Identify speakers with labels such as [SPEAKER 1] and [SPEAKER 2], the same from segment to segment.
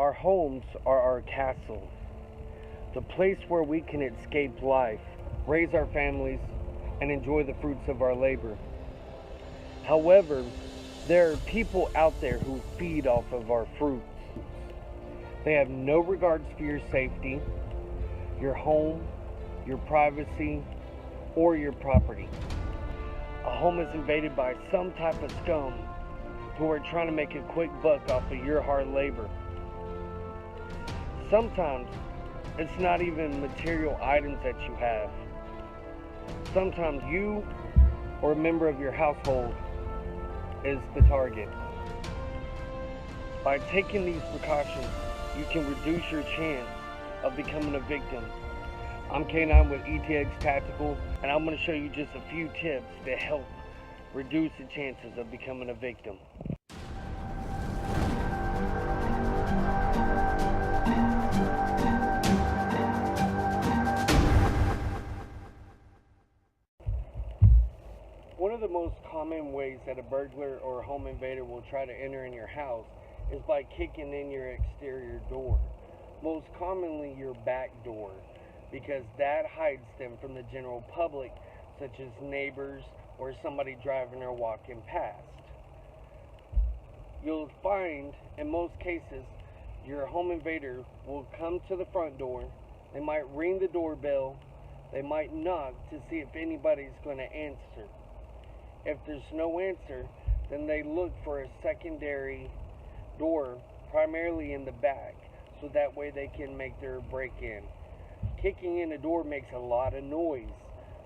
[SPEAKER 1] Our homes are our castles, the place where we can escape life, raise our families, and enjoy the fruits of our labor. However, there are people out there who feed off of our fruits. They have no regards for your safety, your home, your privacy, or your property. A home is invaded by some type of scum who are trying to make a quick buck off of your hard labor. Sometimes it's not even material items that you have. Sometimes you or a member of your household is the target. By taking these precautions, you can reduce your chance of becoming a victim. I'm K9 with ETX Tactical, and I'm going to show you just a few tips to help reduce the chances of becoming a victim. One of the most common ways that a burglar or a home invader will try to enter in your house is by kicking in your exterior door. Most commonly your back door, because that hides them from the general public, such as neighbors or somebody driving or walking past. You'll find in most cases your home invader will come to the front door. They might ring the doorbell, they might knock to see if anybody's going to answer. If there's no answer, then they look for a secondary door, primarily in the back, so that way they can make their break-in. Kicking in a door makes a lot of noise,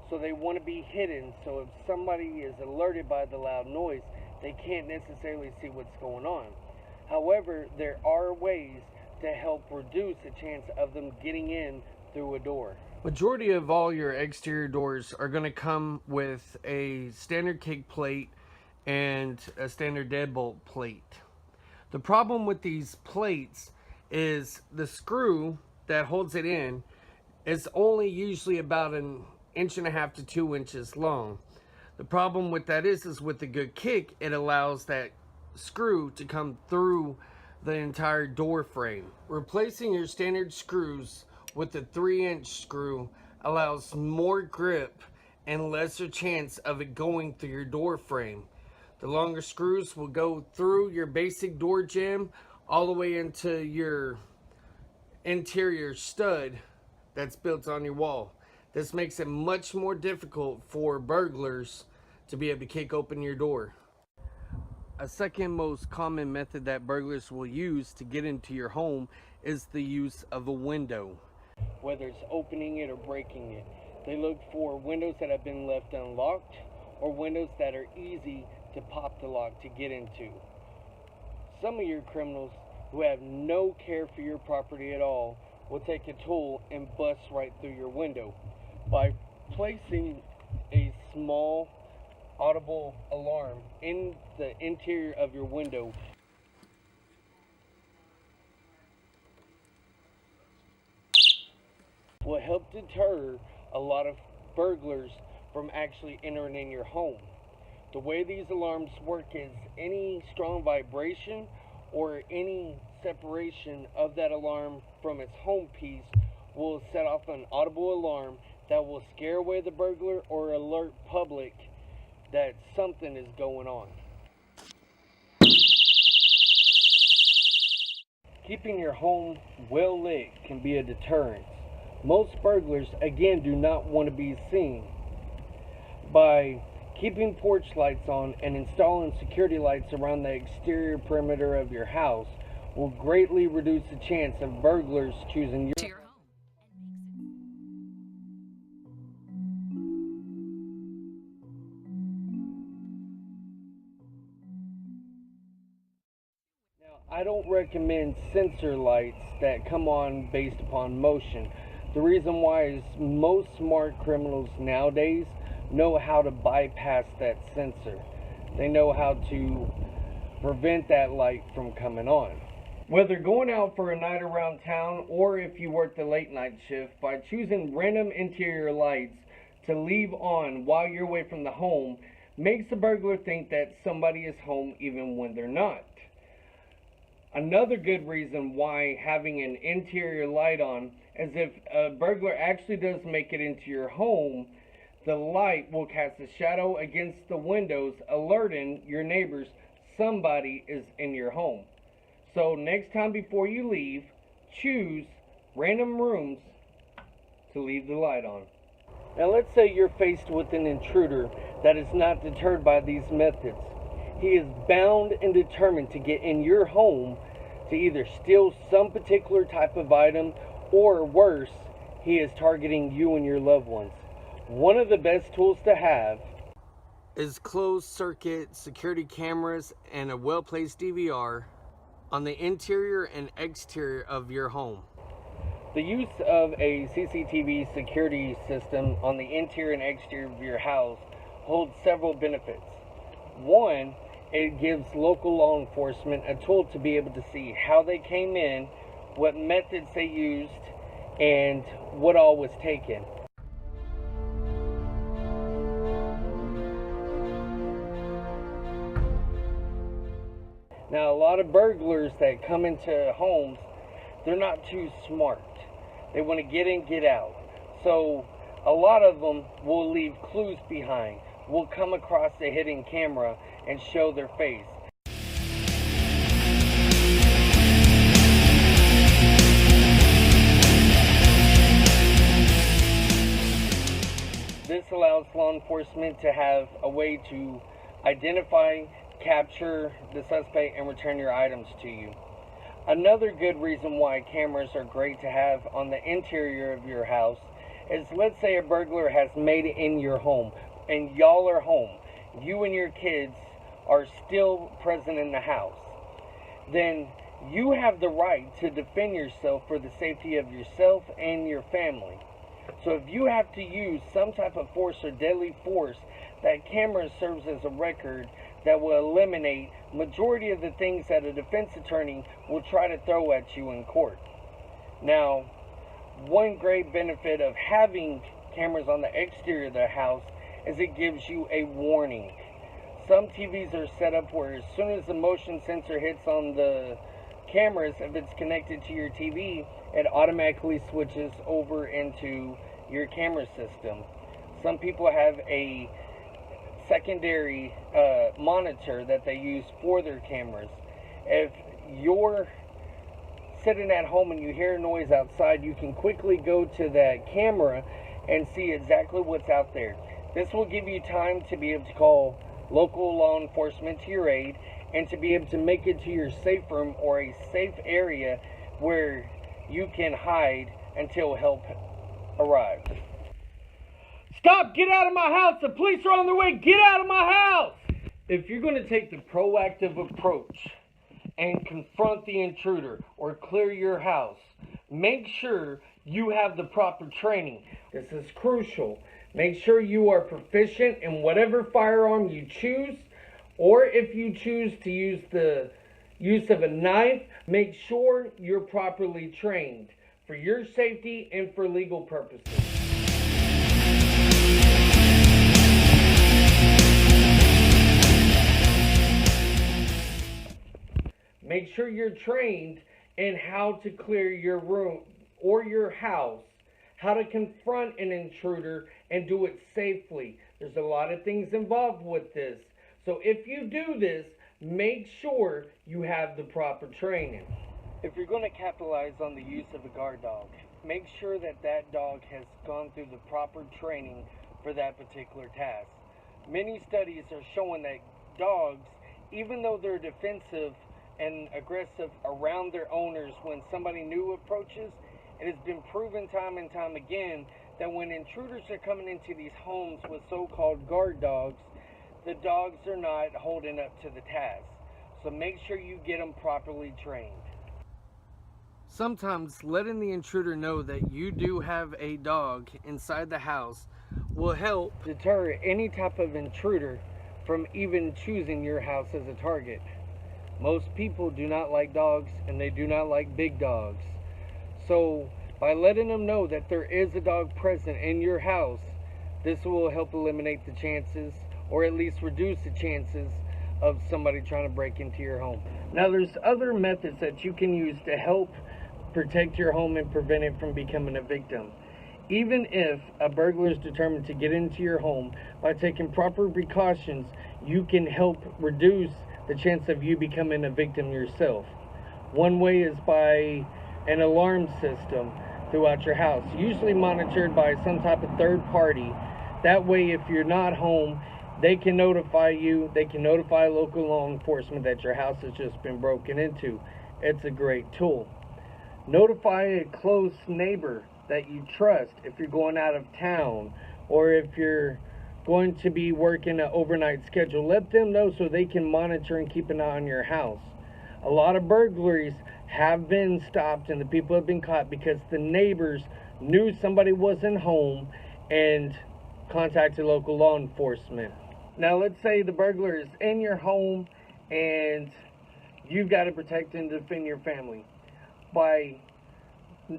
[SPEAKER 1] so they want to be hidden, so if somebody is alerted by the loud noise, they can't necessarily see what's going on. However, there are ways to help reduce the chance of them getting in through a door. Majority of all your exterior doors are going to come with a standard kick plate and a standard deadbolt plate. The problem with these plates is the screw that holds it in is only usually about 1.5 inches to 2 inches long. The problem with that is with a good kick, it allows that screw to come through the entire door frame. Replacing your standard screws with the 3-inch screw allows more grip and lesser chance of it going through your door frame. The longer screws will go through your basic door jamb all the way into your interior stud that's built on your wall. This makes it much more difficult for burglars to be able to kick open your door. A second most common method that burglars will use to get into your home is the use of a window. Whether it's opening it or breaking it, they look for windows that have been left unlocked or windows that are easy to pop the lock to get into. Some of your criminals who have no care for your property at all will take a tool and bust right through your window. By placing a small audible alarm in the interior of your window, will help deter a lot of burglars from actually entering in your home. The way these alarms work is any strong vibration or any separation of that alarm from its home piece will set off an audible alarm that will scare away the burglar or alert public that something is going on. Keeping your home well lit can be a deterrent. Most burglars, again, do not want to be seen. By keeping porch lights on and installing security lights around the exterior perimeter of your house will greatly reduce the chance of burglars choosing your home. Now, I don't recommend sensor lights that come on based upon motion. The reason why is most smart criminals nowadays know how to bypass that sensor. They know how to prevent that light from coming on. Whether going out for a night around town or if you work the late night shift, by choosing random interior lights to leave on while you're away from the home makes the burglar think that somebody is home even when they're not. Another good reason why having an interior light on is if a burglar actually does make it into your home, the light will cast a shadow against the windows, alerting your neighbors somebody is in your home. So next time before you leave, choose random rooms to leave the light on. Now let's say you're faced with an intruder that is not deterred by these methods. He is bound and determined to get in your home to either steal some particular type of item, or worse, he is targeting you and your loved ones. One of the best tools to have is closed circuit security cameras and a well-placed DVR on the interior and exterior of your home. The use of a CCTV security system on the interior and exterior of your house holds several benefits. One, it gives local law enforcement a tool to be able to see how they came in, what methods they used, and what all was taken. Now, a lot of burglars that come into homes, they're not too smart. They want to get in, get out. So a lot of them will leave clues behind, will come across a hidden camera and show their face. This allows law enforcement to have a way to identify, capture the suspect, and return your items to you. Another good reason why cameras are great to have on the interior of your house is, let's say a burglar has made it in your home and y'all are home. You and your kids are still present in the house. Then you have the right to defend yourself for the safety of yourself and your family. So if you have to use some type of force or deadly force, that camera serves as a record that will eliminate majority of the things that a defense attorney will try to throw at you in court. Now, one great benefit of having cameras on the exterior of the house is it gives you a warning. Some TVs are set up where as soon as the motion sensor hits on the cameras, if it's connected to your TV, it automatically switches over into your camera system. Some people have a secondary monitor that they use for their cameras. If you're sitting at home and you hear a noise outside, you can quickly go to that camera and see exactly what's out there. This will give you time to be able to call local law enforcement to your aid and to be able to make it to your safe room or a safe area where you can hide until help arrives. Stop! Get out of my house! The police are on their way! Get out of my house! If you're going to take the proactive approach and confront the intruder or clear your house, make sure you have the proper training. This is crucial. Make sure you are proficient in whatever firearm you choose, or if you choose to use the use of a knife, make sure you're properly trained for your safety and for legal purposes. Make sure you're trained in how to clear your room or your house, how to confront an intruder and do it safely. There's a lot of things involved with this. So if you do this, make sure you have the proper training. If you're going to capitalize on the use of a guard dog, make sure that that dog has gone through the proper training for that particular task. Many studies are showing that dogs, even though they're defensive and aggressive around their owners when somebody new approaches, it has been proven time and time again that when intruders are coming into these homes with so-called guard dogs, the dogs are not holding up to the task. So make sure you get them properly trained. Sometimes letting the intruder know that you do have a dog inside the house will help deter any type of intruder from even choosing your house as a target. Most people do not like dogs, and they do not like big dogs. So by letting them know that there is a dog present in your house, this will help eliminate the chances, or at least reduce the chances, of somebody trying to break into your home. Now, there's other methods that you can use to help protect your home and prevent it from becoming a victim. Even if a burglar is determined to get into your home, by taking proper precautions, you can help reduce the chance of you becoming a victim yourself. One way is by an alarm system throughout your house, usually monitored by some type of third party. That way, if you're not home, they can notify you, they can notify local law enforcement that your house has just been broken into. It's a great tool. Notify a close neighbor that you trust if you're going out of town, or if you're going to be working an overnight schedule. Let them know so they can monitor and keep an eye on your house. A lot of burglaries have been stopped and the people have been caught because the neighbors knew somebody wasn't home and contacted local law enforcement. Now, let's say the burglar is in your home and you've got to protect and defend your family. By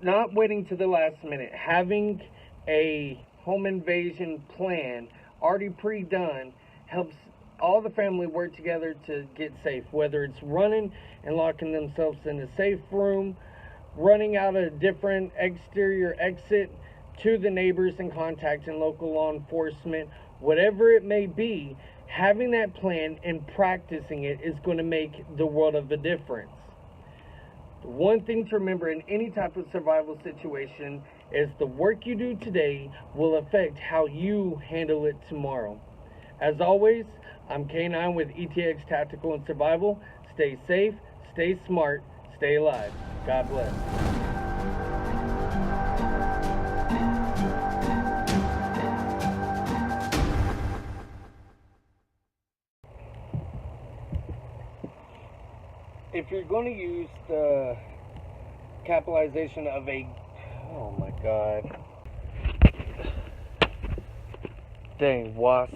[SPEAKER 1] not waiting to the last minute, having a home invasion plan already pre-done helps all the family work together to get safe, whether it's running and locking themselves in a safe room, running out a different exterior exit to the neighbors and contacting local law enforcement, whatever it may be. Having that plan and practicing it is going to make the world of a difference. One thing to remember in any type of survival situation is the work you do today will affect how you handle it tomorrow. As always, I'm K9 with ETX Tactical and Survival. Stay safe, stay smart, stay alive. God bless. If you're going to use the capitalization of a, oh my god, dang, wasp.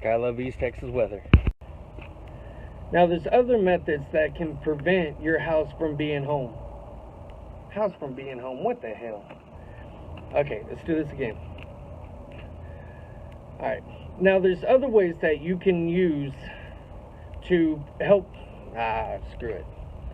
[SPEAKER 1] I love East Texas weather. Now, there's other methods that can prevent your house from being home. House from being home, what the hell? Okay, let's do this again. Alright, now there's other ways that you can use to help. Screw it.